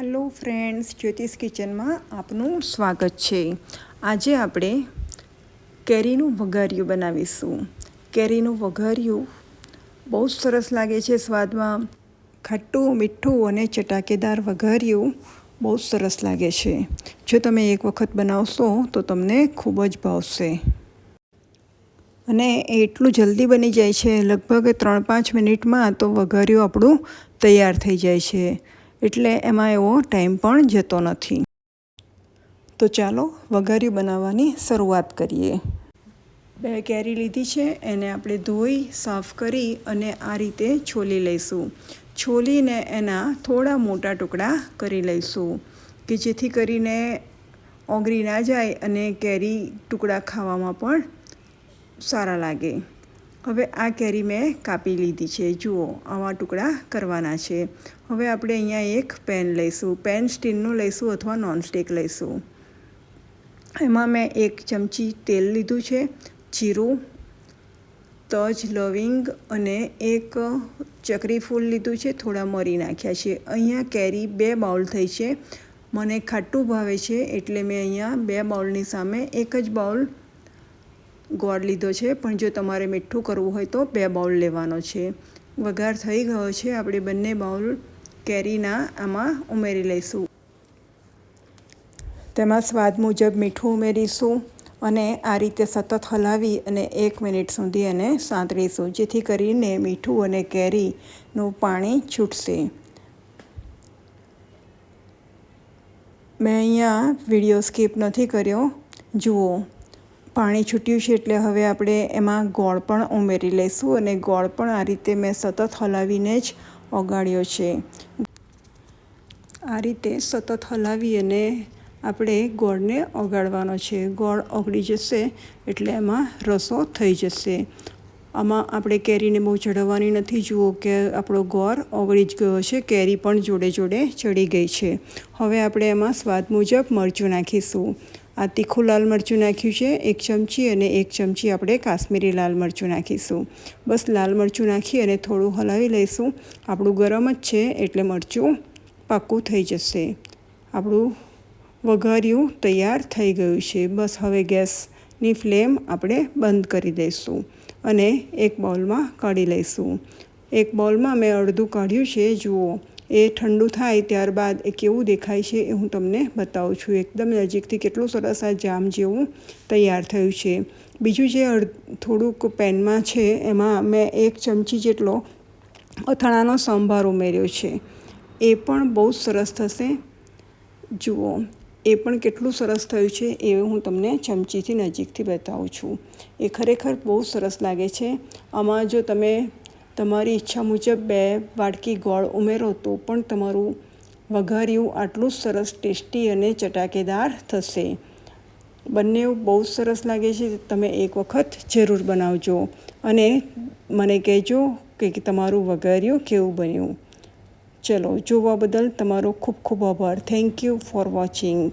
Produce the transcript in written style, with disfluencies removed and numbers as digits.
Hello friends, જ્યોતિષ કિચનમાં આપનું સ્વાગત છે. આજે આપણે કેરીનું વઘારિયું બનાવીશું. કેરીનું વઘારિયું બહુ જ સરસ લાગે છે સ્વાદમાં. ખાટું, મીઠું અને ચટાકેદાર વઘારિયું બહુ જ સરસ લાગે છે. જો તમે એક વખત બનાવશો તો તમને ખૂબ જ ભાવશે. અને એટલું જલ્દી બની જાય છે, લગભગ 3-5 મિનિટમાં તો વઘારિયું આપણું તૈયાર થઈ જાય છે. એટલે એમાં એવો ટાઈમ પણ જતો નથી. તો ચાલો વઘારિયું બનાવવાની શરૂઆત કરીએ. 2 કેરી લીધી છે, એને આપણે ધોઈ સાફ કરી અને આ રીતે છોલી લઈશું. છોલીને એના થોડા મોટા ટુકડા કરી લઈશું કે જેથી કરીને ઓગળી ના જાય અને કેરી ટુકડા ખાવામાં પણ સારા લાગે. હવે આ કેરી મેં કાપી લીધી છે. જુઓ, આવા ટુકડા કરવાના છે. હવે આપણે અહીંયા એક પેન લઈશું. પેન સ્ટીલનું લઈશું અથવા નોનસ્ટિક લઈશું. એમાં મેં 1 ચમચી તેલ લીધું છે, જીરું, તજ, લવિંગ અને 1 ચકરી ફૂલ લીધું છે, થોડા મરી નાખ્યા છે. અહીંયા કેરી 2 બાઉલ થઈ છે. મને ખાટું ભાવે છે એટલે મેં અહીંયા 2 બાઉલની સામે 1 જ બાઉલ ગોળ લીધો છે, પણ જો તમારે મીઠું કરવું હોય તો 2 બાઉલ લેવાનો છે. વઘાર થઈ ગયો છે. આપણે બંને બાઉલ કેરીના આમાં ઉમેરી લઈશું. તેમાં સ્વાદ મુજબ મીઠું ઉમેરીશું અને આ રીતે સતત હલાવી અને 1 મિનિટ સુધી એને સાંતળીશું, જેથી કરીને મીઠું અને કેરીનું પાણી છૂટશે. મેં અહીંયા વિડીયો સ્કીપ નથી કર્યો. જુઓ, પાણી છૂટ્યું છે એટલે હવે આપણે એમાં ગોળ પણ ઉમેરી લઈશું અને ગોળ પણ આ રીતે મેં સતત હલાવીને જ ઓગાળ્યો છે. આ રીતે સતત હલાવી અને આપણે ગોળને ઓગાળવાનો છે. ગોળ ઓગળી જશે એટલે એમાં રસો થઈ જશે. આમાં આપણે કેરીને બહુ ચઢવવાની નથી. જુઓ કે આપણો ગોળ ઓગળી જ ગયો છે. કેરી પણ જોડે જોડે ચડી ગઈ છે. હવે આપણે એમાં સ્વાદ મુજબ મરચું નાખીશું. આ તીખું લાલ મરચું નાખ્યું છે 1 ચમચી અને 1 ચમચી આપણે કાશ્મીરી લાલ મરચું નાખીશું. બસ લાલ મરચું નાખી અને થોડું હલાવી લઈશું. આપણું ગરમ જ છે એટલે મરચું પાકું થઈ જશે. આપણું વઘારિયું તૈયાર થઈ ગયું છે. બસ હવે ગેસની ફ્લેમ આપણે બંધ કરી દઈશું અને એક બાઉલમાં કાઢી લઈશું. એક બાઉલમાં મેં અડધું કાઢ્યું છે. જુઓ, એ ઠંડુ થાય ત્યારબાદ એ કેવું દેખાય છે એ હું તમને બતાવું છું. એકદમ નજીકથી કેટલું સરસ આ જામ જેવું તૈયાર થયું છે. બીજું જે થોડુંક પેનમાં છે એમાં મેં 1 ચમચી જેટલો અથાણાનો સંભાર ઉમેર્યો છે. એ પણ બહુ સરસ થશે. જુઓ, એ પણ કેટલું સરસ થયું છે એ હું તમને ચમચીથી નજીકથી બતાવું છું. એ ખરેખર બહુ સરસ લાગે છે. આમાં જો તમે તમારી ઈચ્છા મુજબ 2 વાટકી ગોળ ઉમેરો તો પણ તમારું વઘારિયું આટલું સરસ ટેસ્ટી અને ચટાકેદાર થશે. બંને બહુ સરસ લાગે છે. તમે એક વખત જરૂર બનાવજો અને મને કહેજો કે તમારું વઘારિયું કેવું બન્યું. ચલો, જોવા બદલ તમારો ખૂબ ખૂબ આભાર. Thank you for watching.